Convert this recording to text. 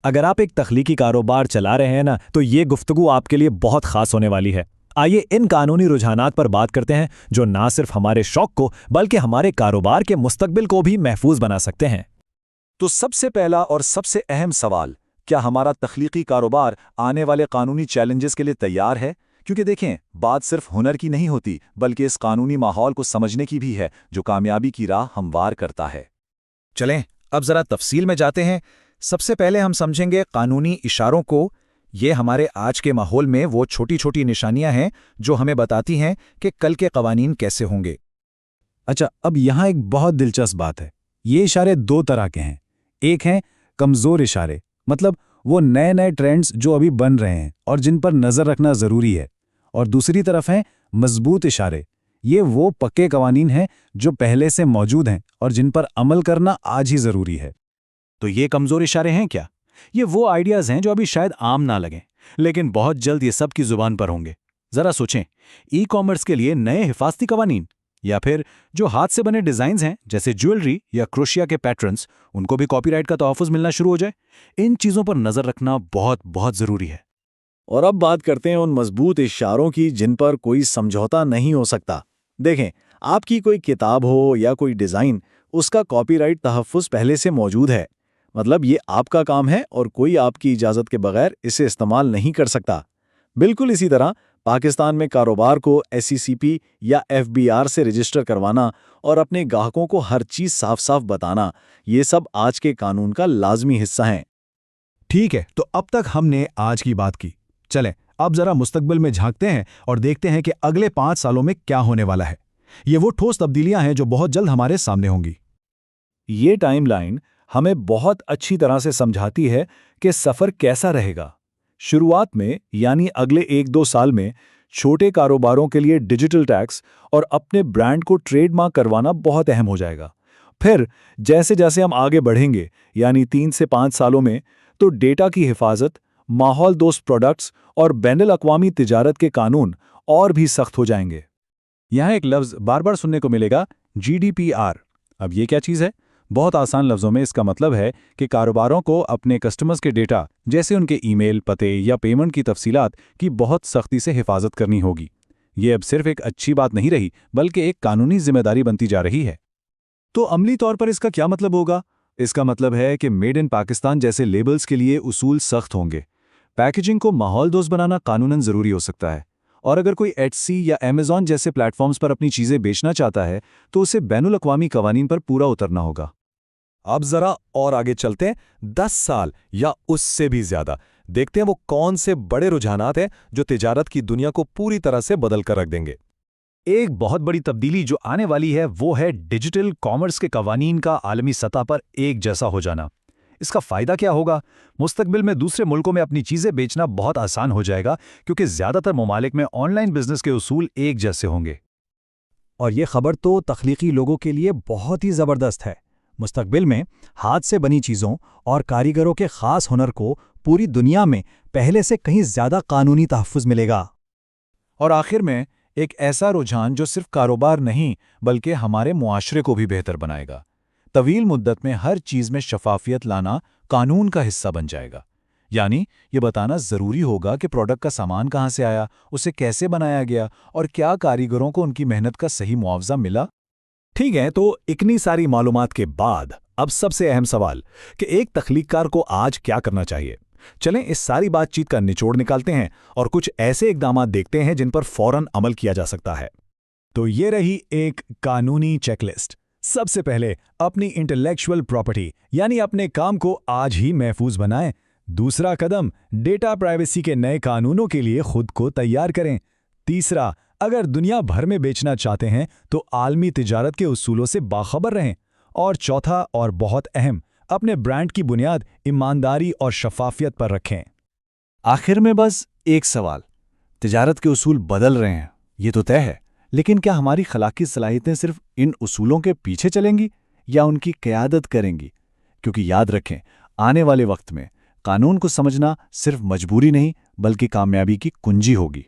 अगर आप एक तख्लीकी कारोबार चला रहे हैं ना, तो ये गुफ्तगू आपके लिए बहुत खास होने वाली है। आइए इन कानूनी रुझानात पर बात करते हैं जो ना सिर्फ हमारे शौक को बल्कि हमारे कारोबार के मुस्तकबिल को भी महफूज बना सकते हैं। तो सबसे पहला और सबसे अहम सवाल, क्या हमारा तख्लीकी कारोबार आने वाले कानूनी चैलेंजेस के लिए तैयार है? क्योंकि देखें, बात सिर्फ हुनर की नहीं होती, बल्कि इस कानूनी माहौल को समझने की भी है जो कामयाबी की राह हमवार करता है। चलें, अब जरा तफसील में जाते हैं। सबसे पहले हम समझेंगे कानूनी इशारों को। ये हमारे आज के माहौल में वो छोटी छोटी निशानियां हैं जो हमें बताती हैं कि कल के कवानीन कैसे होंगे। अच्छा, अब यहाँ एक बहुत दिलचस्प बात है। ये इशारे दो तरह के हैं। एक हैं कमज़ोर इशारे, मतलब वो नए नए ट्रेंड्स जो अभी बन रहे हैं और जिन पर नज़र रखना ज़रूरी है। और दूसरी तरफ हैं मजबूत इशारे। ये वो पक्के कवानीन हैं जो पहले से मौजूद हैं और जिन पर अमल करना आज ही ज़रूरी है। तो ये कमज़ोर इशारे हैं क्या? ये वो आइडियाज़ हैं जो अभी शायद आम ना लगें, लेकिन बहुत जल्द ये सब की ज़ुबान पर होंगे। ज़रा सोचें, ई कॉमर्स के लिए नए हिफाजती कवानीन, या फिर जो हाथ से बने डिज़ाइंस हैं जैसे ज्वेलरी या क्रोशिया के पैटर्न्स, उनको भी कॉपीराइट का तहफ़्फ़ुज़ मिलना शुरू हो जाए। इन चीज़ों पर नज़र रखना बहुत बहुत ज़रूरी है। और अब बात करते हैं उन मजबूत इशारों की जिन पर कोई समझौता नहीं हो सकता। देखें, आपकी कोई किताब हो या कोई डिज़ाइन, उसका कॉपीराइट तहफ़्फ़ुज़ पहले से मौजूद है। मतलब ये आपका काम है और कोई आपकी इजाज़त के बगैर इसे इस्तेमाल नहीं कर सकता। बिल्कुल इसी तरह पाकिस्तान में कारोबार को SECP या FBR से रजिस्टर करवाना और अपने ग्राहकों को हर चीज़ साफ साफ बताना, ये सब आज के कानून का लाजमी हिस्सा हैं। ठीक है, तो अब तक हमने आज की बात की। चलें, अब जरा मुस्तकबिल में झांकते हैं और देखते हैं कि अगले 5 सालों में क्या होने वाला है। ये वो ठोस तब्दीलियां हैं जो बहुत जल्द हमारे सामने होंगी। ये टाइमलाइन हमें बहुत अच्छी तरह से समझाती है कि सफ़र कैसा रहेगा। शुरुआत में, यानी अगले 1-2 साल में, छोटे कारोबारों के लिए डिजिटल टैक्स और अपने ब्रांड को ट्रेडमार्क करवाना बहुत अहम हो जाएगा। फिर जैसे जैसे हम आगे बढ़ेंगे, यानी 3 से 5 सालों में, तो डेटा की हिफाजत, माहौल दोस्त प्रोडक्ट्स और बैनुल अक़वामी तिजारत के कानून और भी सख्त हो जाएंगे। यहाँ एक लफ्ज़ बार बार सुनने को मिलेगा, GDPR। अब ये क्या चीज़ है? बहुत आसान लफ्ज़ों में इसका मतलब है कि कारोबारों को अपने कस्टमर्स के डेटा, जैसे उनके ईमेल, पते या पेमेंट की तफसीलात की बहुत सख्ती से हिफाजत करनी होगी। ये अब सिर्फ एक अच्छी बात नहीं रही, बल्कि एक कानूनी जिम्मेदारी बनती जा रही है। तो अमली तौर पर इसका क्या मतलब होगा? इसका मतलब है कि मेड इन पाकिस्तान जैसे लेबल्स के लिए उसूल सख्त होंगे। पैकेजिंग को माहौल दोस्त बनाना कानूनन ज़रूरी हो सकता है। और अगर कोई Etsy या Amazon जैसे प्लेटफॉर्म्स पर अपनी चीज़ें बेचना चाहता है, तो उसे बैनुल अक़वामी कवानीन पर पूरा उतरना होगा। अब जरा और आगे चलते हैं, 10 साल या उससे भी ज्यादा। देखते हैं वो कौन से बड़े रुझानात हैं जो तिजारत की दुनिया को पूरी तरह से बदल कर रख देंगे। एक बहुत बड़ी तब्दीली जो आने वाली है वो है डिजिटल कॉमर्स के कवानीन का आलमी सतह पर एक जैसा हो जाना। इसका फ़ायदा क्या होगा? मुस्तकबिल में दूसरे मुल्कों में अपनी चीज़ें बेचना बहुत आसान हो जाएगा, क्योंकि ज़्यादातर ममालिक में ऑनलाइन बिजनेस के उसूल एक जैसे होंगे। और ये खबर तो तख्लीकी लोगों के लिए बहुत ही ज़बरदस्त है। मुस्तकबिल में हाथ से बनी चीज़ों और कारीगरों के ख़ास हुनर को पूरी दुनिया में पहले से कहीं ज़्यादा कानूनी तहफ़्फ़ुज़ मिलेगा। और आखिर में एक ऐसा रुझान जो सिर्फ कारोबार नहीं, बल्कि हमारे मुआशरे को भी बेहतर बनाएगा। तवील मुद्दत में हर चीज़ में शफाफियत लाना कानून का हिस्सा बन जाएगा। यानी ये बताना ज़रूरी होगा कि प्रोडक्ट का सामान कहाँ से आया, उसे कैसे बनाया गया और क्या कारीगरों को उनकी मेहनत का सही मुआवजा मिला। ठीक है, तो इतनी सारी मालूमात के बाद अब सबसे अहम सवाल कि एक तख्लीककार को आज क्या करना चाहिए। चलें इस सारी बातचीत का निचोड़ निकालते हैं और कुछ ऐसे इक़दामात देखते हैं जिन पर फौरन अमल किया जा सकता है। तो ये रही एक कानूनी चेकलिस्ट। सबसे पहले अपनी इंटेलेक्चुअल प्रॉपर्टी यानी अपने काम को आज ही महफूज बनाएं। दूसरा कदम, डेटा प्राइवेसी के नए कानूनों के लिए खुद को तैयार करें। तीसरा, अगर दुनिया भर में बेचना चाहते हैं तो आलमी तिजारत के उसूलों से बाखबर रहें। और चौथा और बहुत अहम, अपने ब्रांड की बुनियाद ईमानदारी और शफाफियत पर रखें। आखिर में बस एक सवाल, तिजारत के उसूल बदल रहे हैं, ये तो तय है, लेकिन क्या हमारी खलाकी सलाहियतें सिर्फ इन उसूलों के पीछे चलेंगी या उनकी क़यादत करेंगी? क्योंकि याद रखें, आने वाले वक्त में कानून को समझना सिर्फ मजबूरी नहीं, बल्कि कामयाबी की कुंजी होगी।